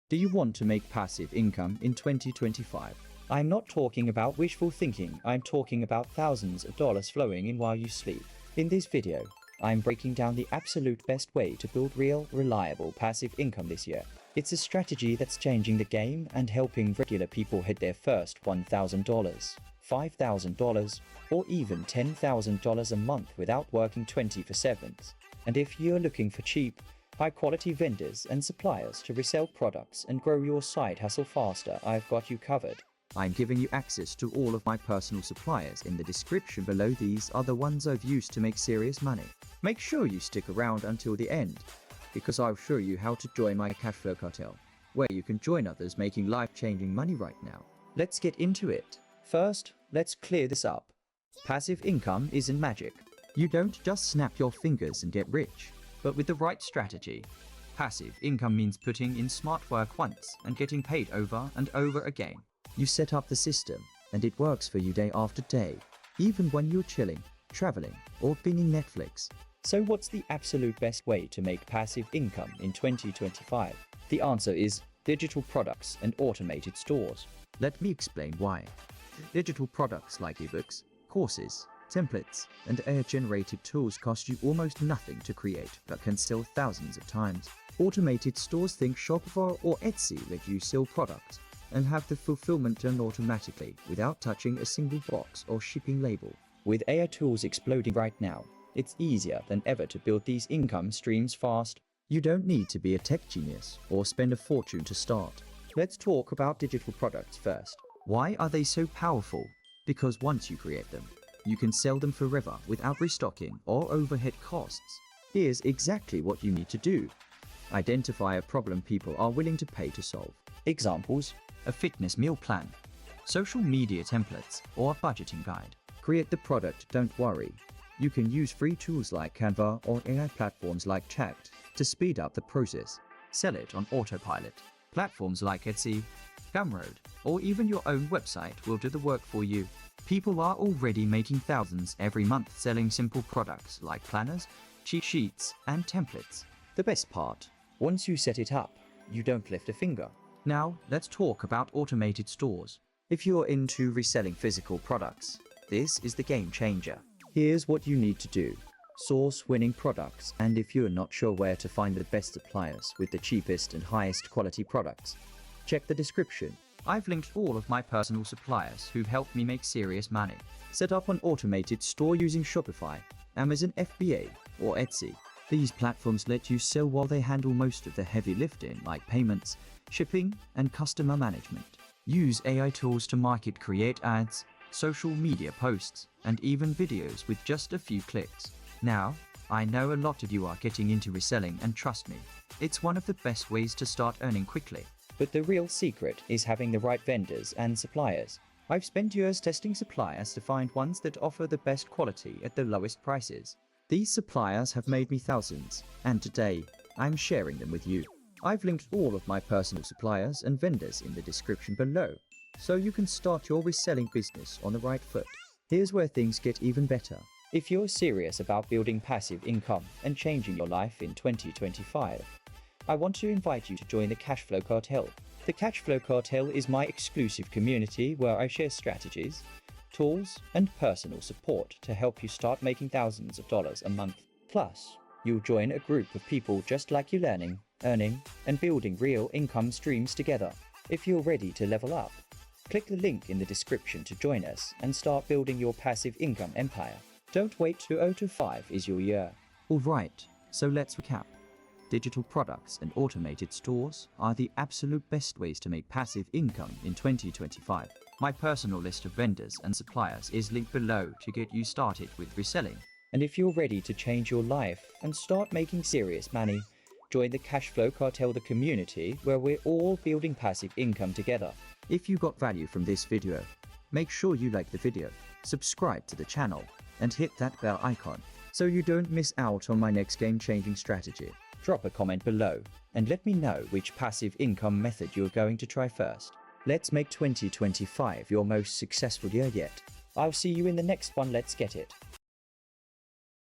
Do you want to make passive income in 2025? I'm not talking about wishful thinking, I'm talking about thousands of dollars flowing in while you sleep. In this video, I'm breaking down the absolute best way to build real, reliable passive income this year. It's a strategy that's changing the game and helping regular people hit their first $1,000, $5,000, or even $10,000 a month without working 24/7. And if you're looking for cheap, high-quality vendors and suppliers to resell products and grow your side hustle faster, I've got you covered. I'm giving you access to all of my personal suppliers in the description below. These are the ones I've used to make serious money. Make sure you stick around until the end, because I'll show you how to join my Cashflow Cartel, where you can join others making life-changing money right now. Let's get into it. First, let's clear this up. Passive income isn't magic. You don't just snap your fingers and get rich. But with the right strategy, passive income means putting in smart work once and getting paid over and over again. You set up the system, and it works for you day after day, even when you're chilling, traveling, or binging Netflix. So what's the absolute best way to make passive income in 2025? The answer is digital products and automated stores. Let me explain why. Digital products like ebooks, courses, templates, and AI-generated tools cost you almost nothing to create but can sell thousands of times. Automated stores, think Shopify or Etsy, let you sell products and have the fulfillment done automatically without touching a single box or shipping label. With AI tools exploding right now, it's easier than ever to build these income streams fast. You don't need to be a tech genius or spend a fortune to start. Let's talk about digital products first. Why are they so powerful? Because once you create them, you can sell them forever without restocking or overhead costs. Here's exactly what you need to do. Identify a problem people are willing to pay to solve. Examples: a fitness meal plan, social media templates, or a budgeting guide. Create the product, don't worry. You can use free tools like Canva or AI platforms like Chat to speed up the process. Sell it on autopilot. Platforms like Etsy, Gumroad, or even your own website will do the work for you. People are already making thousands every month selling simple products like planners, cheat sheets, and templates. The best part, once you set it up, you don't lift a finger. Now, let's talk about automated stores. If you're into reselling physical products, this is the game changer. Here's what you need to do. Source winning products, and if you're not sure where to find the best suppliers with the cheapest and highest quality products, check the description. I've linked all of my personal suppliers who've helped me make serious money. Set up an automated store using Shopify, Amazon FBA, or Etsy. These platforms let you sell while they handle most of the heavy lifting like payments, shipping, and customer management. Use AI tools to market, create ads, social media posts, and even videos with just a few clicks. Now, I know a lot of you are getting into reselling, and trust me, it's one of the best ways to start earning quickly. But the real secret is having the right vendors and suppliers. I've spent years testing suppliers to find ones that offer the best quality at the lowest prices. These suppliers have made me thousands, and today, I'm sharing them with you. I've linked all of my personal suppliers and vendors in the description below, so you can start your reselling business on the right foot. Here's where things get even better. If you're serious about building passive income and changing your life in 2025, I want to invite you to join the Cashflow Cartel. The Cashflow Cartel is my exclusive community where I share strategies, tools, and personal support to help you start making thousands of dollars a month. Plus, you'll join a group of people just like you learning, earning, and building real income streams together. If you're ready to level up, click the link in the description to join us and start building your passive income empire. Don't wait till AUTO5 is your year. Alright, so let's recap. Digital products and automated stores are the absolute best ways to make passive income in 2025. My personal list of vendors and suppliers is linked below to get you started with reselling. And if you're ready to change your life and start making serious money, join the Cashflow Cartel, the community where we're all building passive income together. If you got value from this video, make sure you like the video, subscribe to the channel, and hit that bell icon so you don't miss out on my next game-changing strategy. Drop a comment below and let me know which passive income method you're going to try first. Let's make 2025 your most successful year yet. I'll see you in the next one. Let's get it.